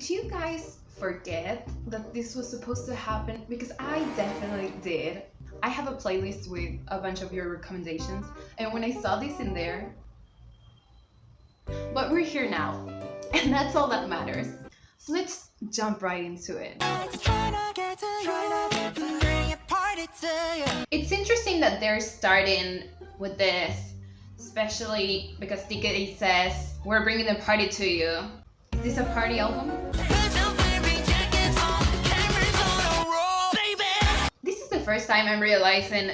Did you guys forget that this was supposed to happen? Because I definitely did. I have a playlist with a bunch of your recommendations, and when I saw this in there, but we're here now, and that's all that matters. So let's jump right into it. It's interesting that they're starting with this, especially because TK says, "We're bringing the party to you." Is this a party album? This is the first time I'm realizing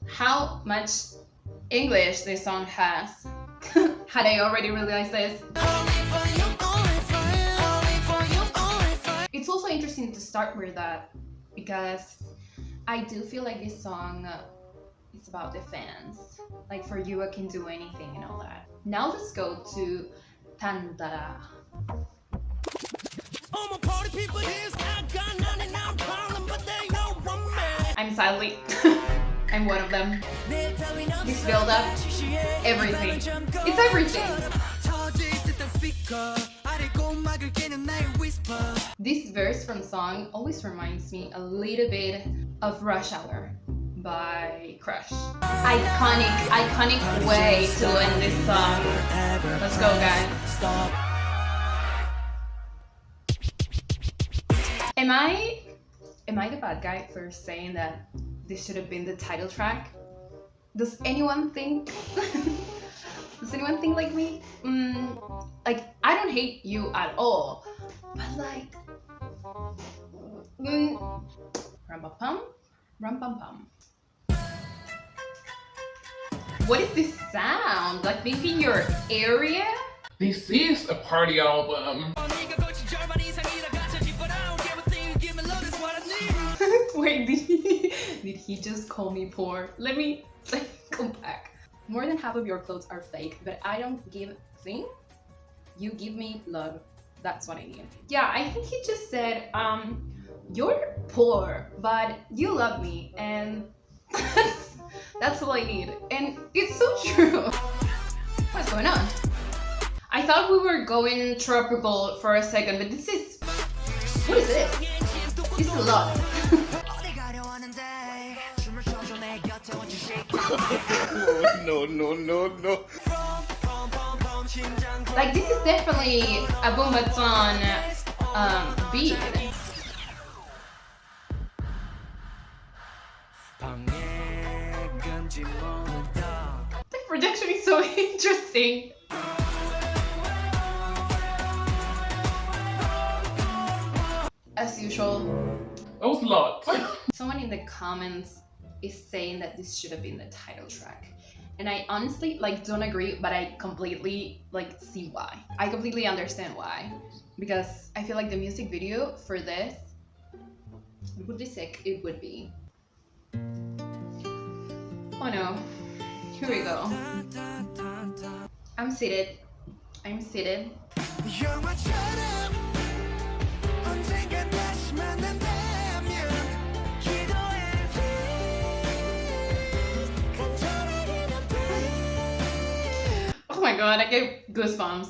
how much English this song has. Had I already realized this? It's also interesting to start with that because I do feel like this song is about the fans. Like for you, I can do anything and all that. Now let's go to Tandara. I'm sadly, I'm one of them. This build up, everything. It's everything. This verse from song always reminds me a little bit of Rush Hour by Crush. Iconic way to end this song. Let's go, guys. Am I the bad guy for saying that this should have been the title track? Does anyone think? Does anyone think like me? Like, I don't hate you at all, but like, rum-pum, rum-pum-pum. What is this sound? Like maybe your area? This is a party album. Wait, did he just call me poor? Let me go back. More than half of your clothes are fake, but I don't give a thing. You give me love. That's what I need. Yeah, I think he just said, you're poor, but you love me, and that's all I need. And it's so true. What's going on? I thought we were going tropical for a second, but this is... What is this? This is a lot. No. Like, this is definitely a Boombaton beat. The projection is so interesting. As usual. That was a lot. Someone in the comments is saying that this should have been the title track. And I honestly don't agree, but I completely see why. I completely understand why. Because I feel like the music video for this, it would be sick. It would be. Oh no. Here we go. I'm seated. Oh my god, I get goosebumps.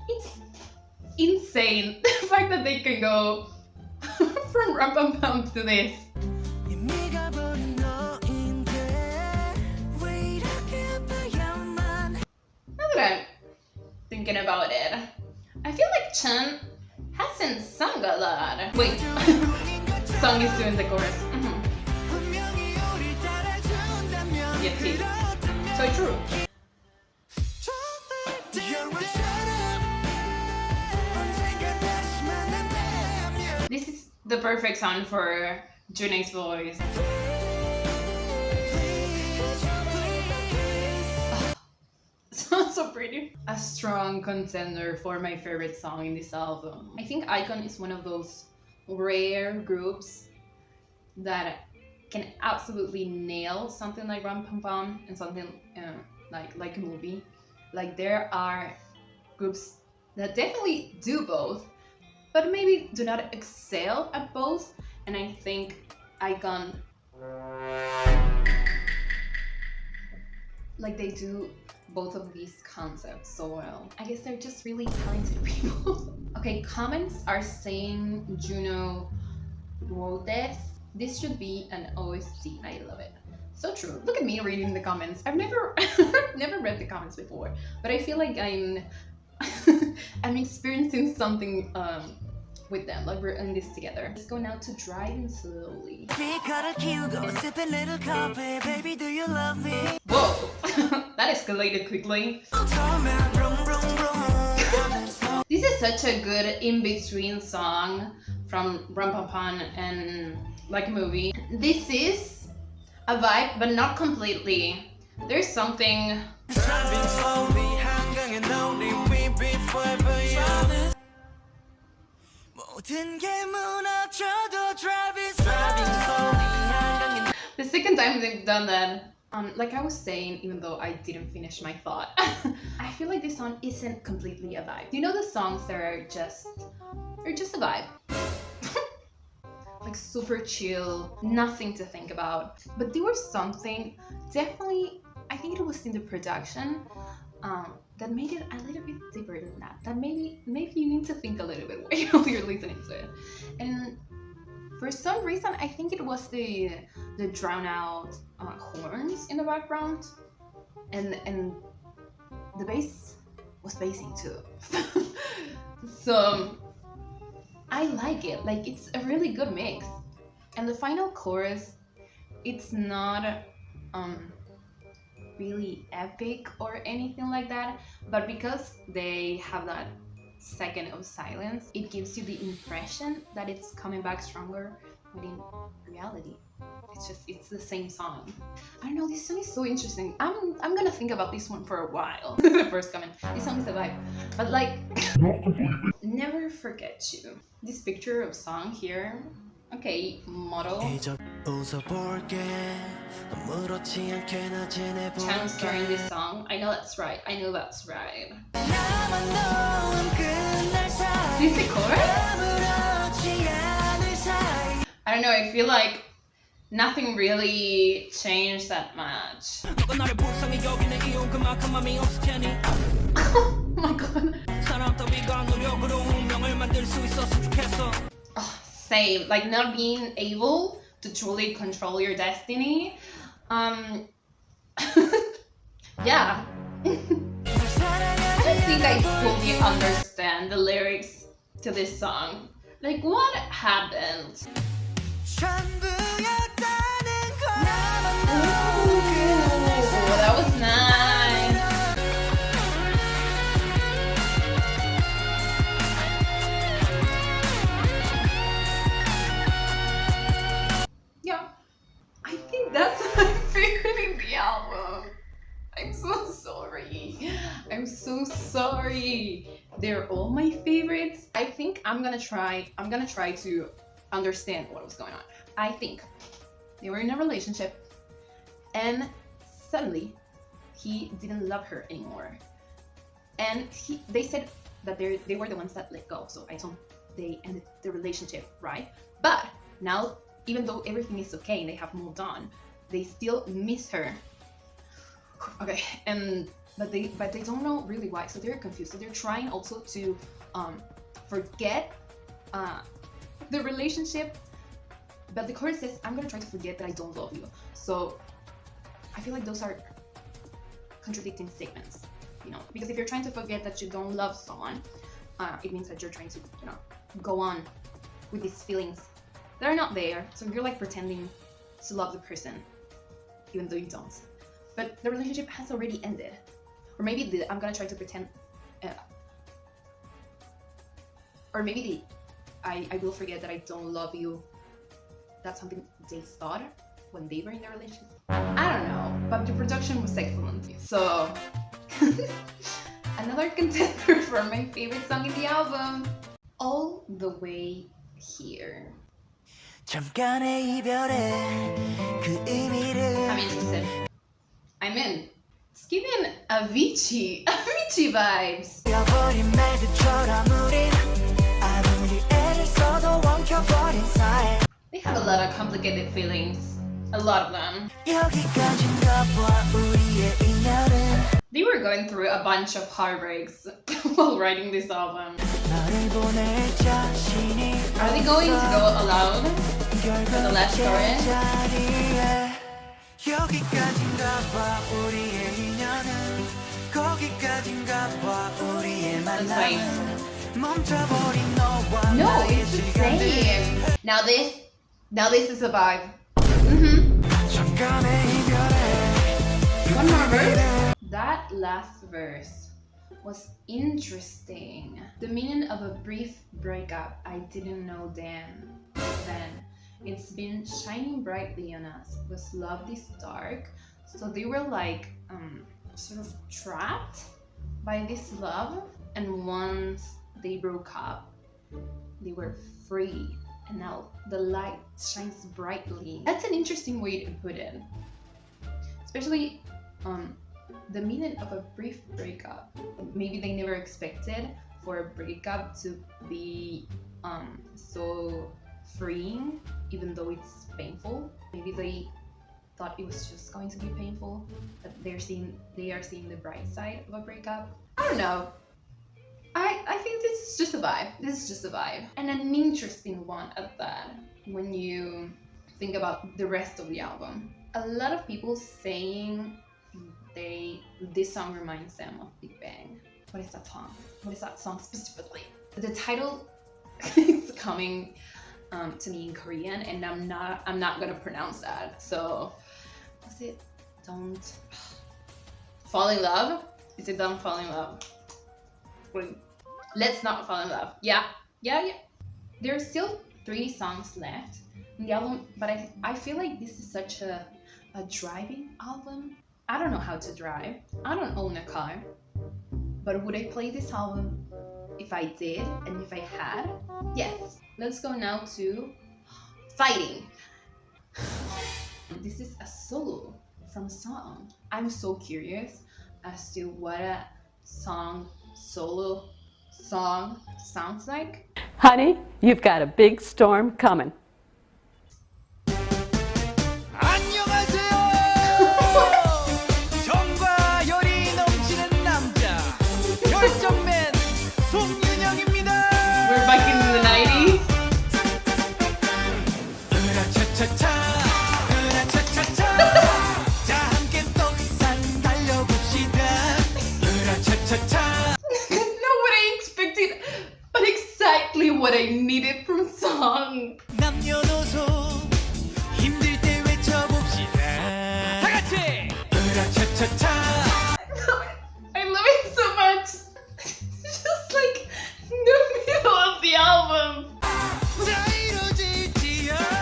It's insane the fact that they can go from rum-pum-pum to this. Now that I'm thinking about it, I feel like Chen hasn't sung a lot. Wait, Song is doing the chorus. Yes, he. So true. This is the perfect song for June's voice. So pretty. A strong contender for my favorite song in this album. I think iKON is one of those rare groups that can absolutely nail something like Rum-Pum-Pum and something like a movie. Like, there are groups that definitely do both, but maybe do not excel at both. And I think iKON, like, they do both of these concepts so well. I guess they're just really talented people. Okay, comments are saying Juno wrote this. This should be an OST. I love it. So true. Look at me reading the comments. I've never never read the comments before, but I feel like I'm I'm experiencing something with them, like we're in this together. Let's go now to Driving Slowly. Whoa, that escalated quickly. This is such a good in-between song from Rum Pum Pum and Like a Movie. This is a vibe, but not completely. There's something. The second time they've done that. Like I was saying, even though I didn't finish my thought, I feel like this song isn't completely a vibe. You know the songs that are just a vibe. Like super chill, nothing to think about. But there was something, definitely, I think it was in the production, that made it a little bit deeper than that. That maybe you need to think a little bit while you're listening to it. And for some reason, I think it was the drown out horns in the background, and the bass was bassing too. So I like it. Like, it's a really good mix. And the final chorus, it's not really epic or anything like that, but because they have that second of silence, it gives you the impression that it's coming back stronger, when in reality it's the same song. I don't know, this song is so interesting. I'm gonna think about this one for a while. The first comment, this song is the vibe, but like Never Forget You, this picture of song here. Okay, model chance during this song. I know that's right. Is this the chorus? I don't know, I feel like nothing really changed that much. Oh my god. Oh, same, like not being able to truly control your destiny. Yeah. I don't think I fully understand the lyrics to this song. Like, what happened? Ooh, that was nice. Yeah, I think that's my favorite in the album. I'm so sorry. They're all my favorites. I think I'm gonna try to understand what was going on. I think they were in a relationship and suddenly he didn't love her anymore. And they said that they were the ones that let go. So I assume they ended the relationship, right? But now, even though everything is okay and they have moved on, they still miss her. Okay, but they don't know really why, so they're confused. So they're trying also to forget the relationship, but the chorus says, "I'm gonna try to forget that I don't love you." So I feel like those are contradicting statements, you know, because if you're trying to forget that you don't love someone, it means that you're trying to, you know, go on with these feelings that are not there. So you're like pretending to love the person, even though you don't. But the relationship has already ended. Or maybe I'm gonna try to pretend, or maybe I will forget that I don't love you. That's something they thought when they were in their relationship. I don't know, but the production was excellent. So another contender for my favorite song in the album, All the Way Here. I'm interested. I'm in. It's giving Avicii vibes. They have a lot of complicated feelings. A lot of them. They were going through a bunch of heartbreaks while writing this album. Are they going to go alone for the last chorus? That's right. No, it's the same. Now this is a vibe. One more verse. That last verse was interesting. The meaning of a brief breakup I didn't know then. It's been shining brightly on us. Was love this dark? So they were like sort of trapped by this love, and once they broke up, they were free, and now the light shines brightly. That's an interesting way to put it, especially the meaning of a brief breakup. Maybe they never expected for a breakup to be so freeing, even though it's painful. Maybe they thought it was just going to be painful, but they are seeing the bright side of a breakup. I don't know. I think this is just a vibe. This is just a vibe, and an interesting one at that. When you think about the rest of the album, a lot of people saying this song reminds them of Big Bang. What is that song? What is that song specifically? The title is coming to me in Korean, and I'm not gonna pronounce that. So, was it Don't Fall in Love? Is it Don't Fall in Love? Wait, Let's Not Fall in Love. Yeah. There's still 3 songs left in the album, but I feel like this is such a driving album. I don't know how to drive. I don't own a car, but would I play this album if I did, and if I had? Yes. Let's go now to Fighting. This is a solo from a song. I'm so curious as to what a solo song sounds like. Honey, you've got a big storm coming. We're back in the 90s. Not what I expected, but exactly what I needed from song. I love it so much. Just like in the middle of the album.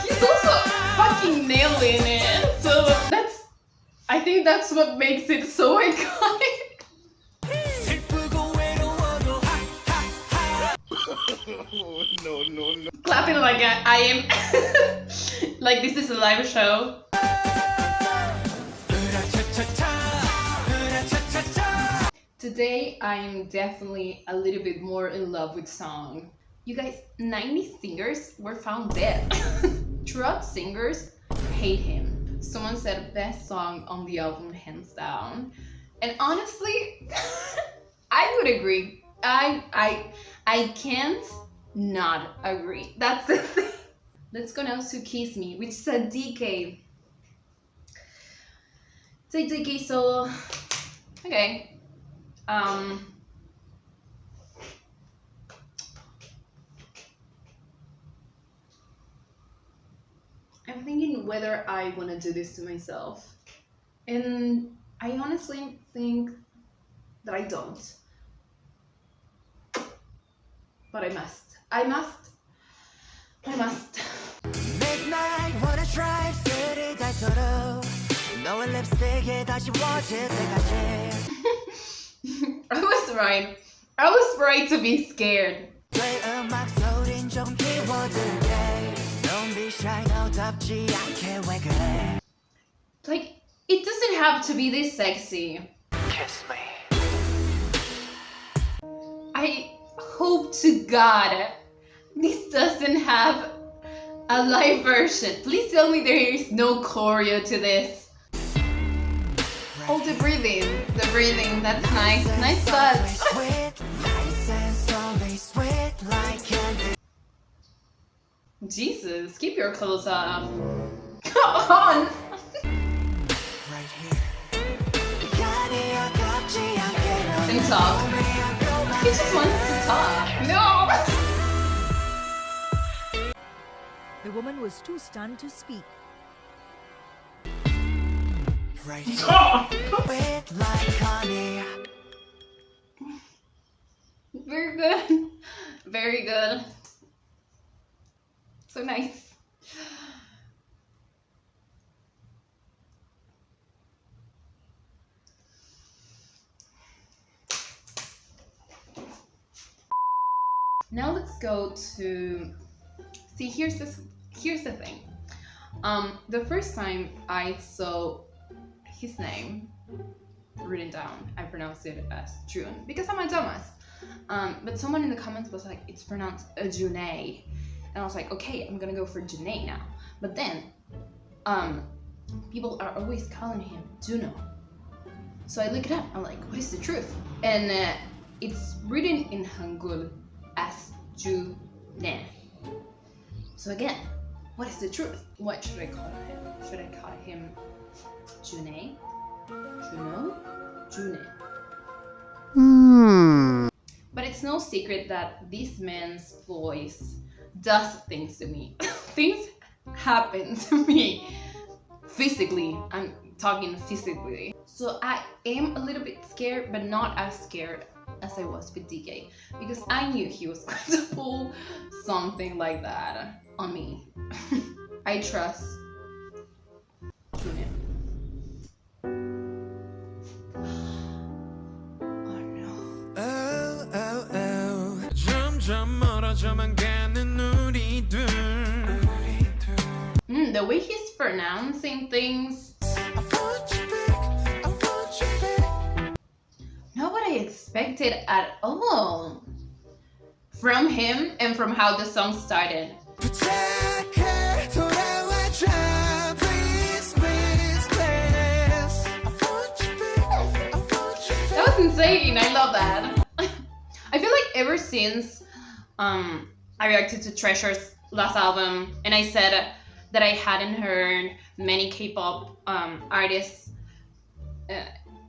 He's also fucking nailing it. So I think that's what makes it so iconic. No. Clapping like I am like this is a live show. Today I'm definitely a little bit more in love with song. You guys, 90s singers were found dead. Trap singers hate him. Someone said best song on the album hands down. And honestly, I would agree. I can't not agree. That's the thing. Let's go now to Kiss Me, which is a DK. It's a DK solo. Okay. I'm thinking whether I want to do this to myself. And I honestly think that I don't. But I must. Midnight wanna drive city 달서로 너의 립스틱에 다시 워질 때까지. I was right. I was right to be scared. Like, it doesn't have to be this sexy. Kiss me. I hope to God this doesn't have a live version. Please tell me there is no choreo to this. Oh, the breathing, that's nice. Nice touch. Jesus, keep your clothes off. Come on! And talk. He just wants to talk. No! The woman was too stunned to speak. Right Stop! here, like honey. Very good. Very good. So nice. Now let's go to see. Here's the thing. The first time I saw his name written down, I pronounced it as June because I'm a dumbass. But someone in the comments was like, it's pronounced June. And I was like, okay, I'm gonna go for June now. But then, people are always calling him Juno. So I look it up. I'm like, what is the truth? And it's written in Hangul as June. So again, what is the truth? What should I call him? Should I call him June? Juno? June. But it's no secret that this man's voice does things to me. Things happen to me physically. I'm talking physically. So I am a little bit scared, but not as scared as I was with DK, because I knew he was going to pull something like that on me. I trust Junior. Oh no. Oh, oh, oh. 점점 멀어져만 가는 우리들. The way he's pronouncing things. I want you back. I want you back. Not what I expected at all from him and from how the song started. 부탁해 돌아와줘. Please, please, please. I want you back. I want you back. That was insane. I love that. I feel like ever since I reacted to Treasure's last album and I said that I hadn't heard many K-pop artists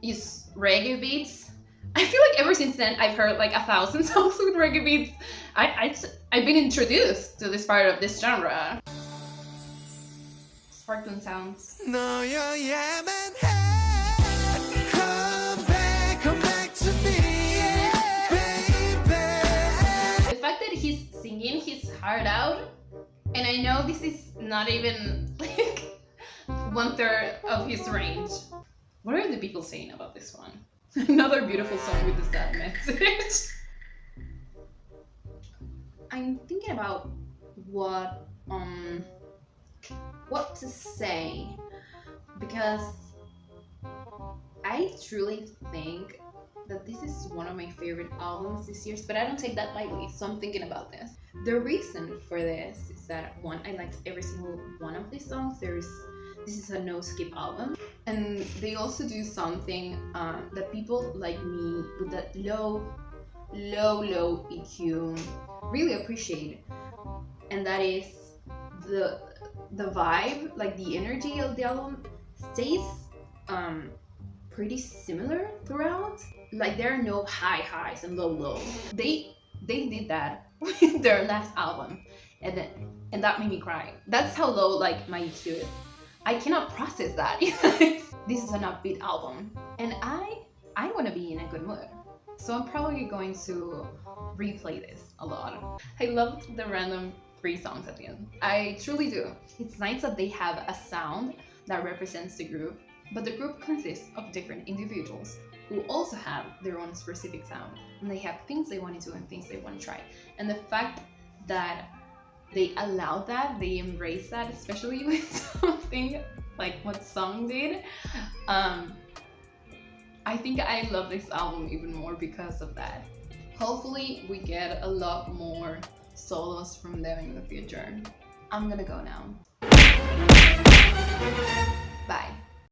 use reggae beats. I feel like ever since then I've heard like 1,000 songs with reggae beats. I've been introduced to this part of this genre. Sparkling sounds. 너여야만 해. Come back to me, baby. The fact that he's singing his heart out, and I know this is not even like 1/3 of his range. What are the people saying about this one? Another beautiful song with a sad message. I'm thinking about what to say, because I truly think that this is one of my favorite albums this year, but I don't take that lightly, so I'm thinking about this. The reason for this is that one, I liked every single one of these songs. This is a no skip album, and they also do something that people like me with that low EQ really appreciate, and that is the vibe, like the energy of the album stays pretty similar throughout. Like there are no high highs and low lows. They did that with their last album, and that made me cry. That's how low like my EQ is. I cannot process that. This is an upbeat album, and I want to be in a good mood, so I'm probably going to replay this a lot. I loved the random 3 songs at the end. I truly do. It's nice that they have a sound that represents the group, but the group consists of different individuals who also have their own specific sound, and they have things they want to do and things they want to try. And the fact that they allowed that, they embraced that, especially with something like what Song did. I think I love this album even more because of that. Hopefully we get a lot more solos from them in the future. I'm gonna go now. Bye.